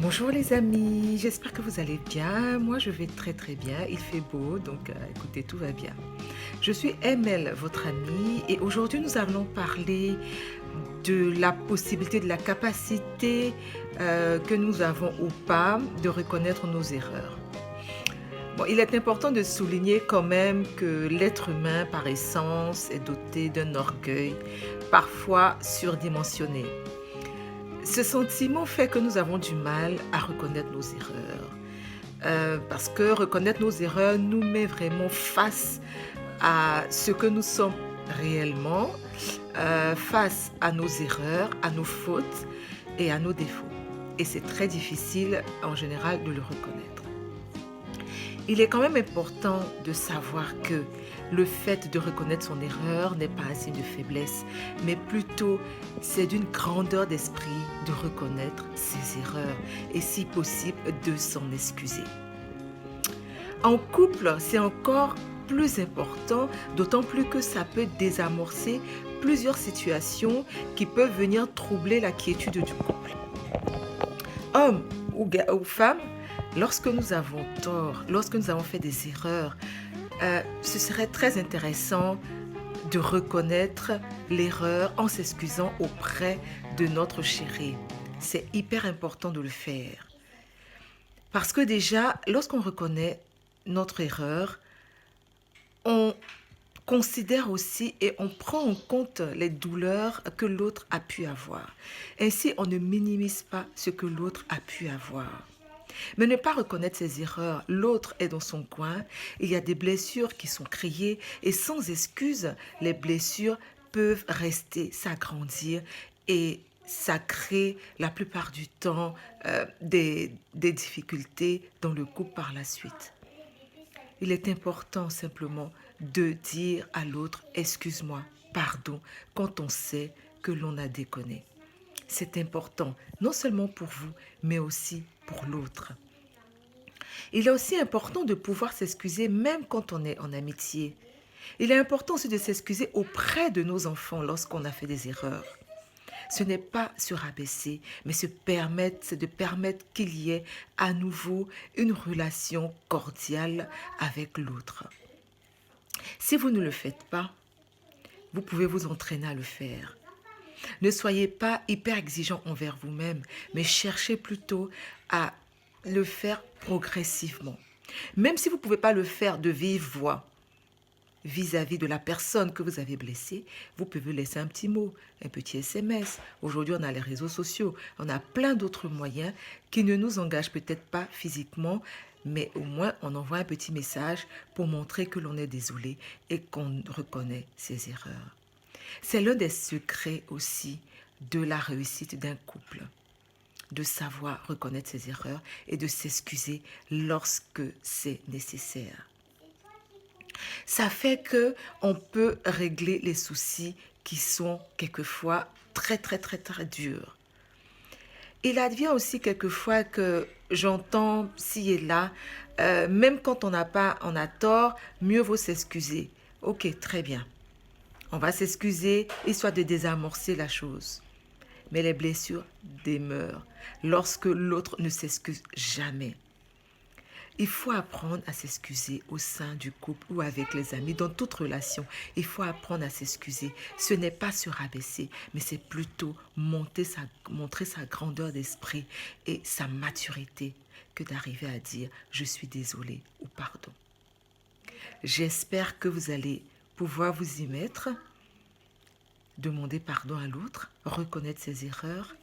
Bonjour les amis, j'espère que vous allez bien. Moi je vais très bien, il fait beau donc écoutez, tout va bien. Je suis ML, votre amie, et aujourd'hui nous allons parler de la possibilité, de la capacité que nous avons ou pas de reconnaître nos erreurs. Bon, il est important de souligner quand même que l'être humain par essence est doté d'un orgueil parfois surdimensionné. Ce sentiment fait que nous avons du mal à reconnaître nos erreurs. Parce que reconnaître nos erreurs nous met vraiment face à ce que nous sommes réellement, face à nos erreurs, à nos fautes et à nos défauts. Et c'est très difficile en général de le reconnaître. Il est quand même important de savoir que le fait de reconnaître son erreur n'est pas un signe de faiblesse, mais plutôt c'est d'une grandeur d'esprit de reconnaître ses erreurs et si possible de s'en excuser. En couple, c'est encore plus important, d'autant plus que ça peut désamorcer plusieurs situations qui peuvent venir troubler la quiétude du couple. Homme ou femme, lorsque nous avons tort, lorsque nous avons fait des erreurs, ce serait très intéressant de reconnaître l'erreur en s'excusant auprès de notre chéri. C'est hyper important de le faire. Parce que déjà, lorsqu'on reconnaît notre erreur, on considère aussi et on prend en compte les douleurs que l'autre a pu avoir. Ainsi, on ne minimise pas ce que l'autre a pu avoir. Mais ne pas reconnaître ses erreurs, l'autre est dans son coin, il y a des blessures qui sont créées et sans excuse, les blessures peuvent rester, s'agrandir et ça crée la plupart du temps des difficultés dans le couple par la suite. Il est important simplement de dire à l'autre « excuse-moi, pardon » quand on sait que l'on a déconné. C'est important, non seulement pour vous, mais aussi pour l'autre. Il est aussi important de pouvoir s'excuser même quand on est en amitié. Il est important aussi de s'excuser auprès de nos enfants lorsqu'on a fait des erreurs. Ce n'est pas se rabaisser, mais c'est de permettre qu'il y ait à nouveau une relation cordiale avec l'autre. Si vous ne le faites pas, vous pouvez vous entraîner à le faire. Ne soyez pas hyper exigeant envers vous-même, mais cherchez plutôt à le faire progressivement. Même si vous ne pouvez pas le faire de vive voix vis-à-vis de la personne que vous avez blessée, vous pouvez laisser un petit mot, un petit SMS. Aujourd'hui, on a les réseaux sociaux, on a plein d'autres moyens qui ne nous engagent peut-être pas physiquement, mais au moins on envoie un petit message pour montrer que l'on est désolé et qu'on reconnaît ses erreurs. C'est l'un des secrets aussi de la réussite d'un couple, de savoir reconnaître ses erreurs et de s'excuser lorsque c'est nécessaire. Ça fait qu'on peut régler les soucis qui sont quelquefois très durs. Il advient aussi quelquefois que j'entends ci et là, même quand on a tort, mieux vaut s'excuser. Ok, très bien. On va s'excuser, histoire de désamorcer la chose. Mais les blessures demeurent lorsque l'autre ne s'excuse jamais. Il faut apprendre à s'excuser au sein du couple ou avec les amis, dans toute relation. Il faut apprendre à s'excuser. Ce n'est pas se rabaisser, mais c'est plutôt montrer sa grandeur d'esprit et sa maturité que d'arriver à dire « je suis désolé » ou « pardon ». J'espère que vous allez pouvoir vous y mettre, demander pardon à l'autre, reconnaître ses erreurs.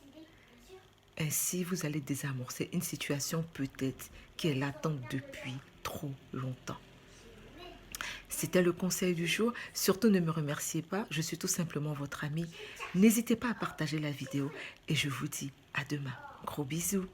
Ainsi, vous allez désamorcer une situation peut-être qui est latente depuis trop longtemps. C'était le conseil du jour. Surtout ne me remerciez pas, je suis tout simplement votre amie. N'hésitez pas à partager la vidéo et je vous dis à demain. Gros bisous.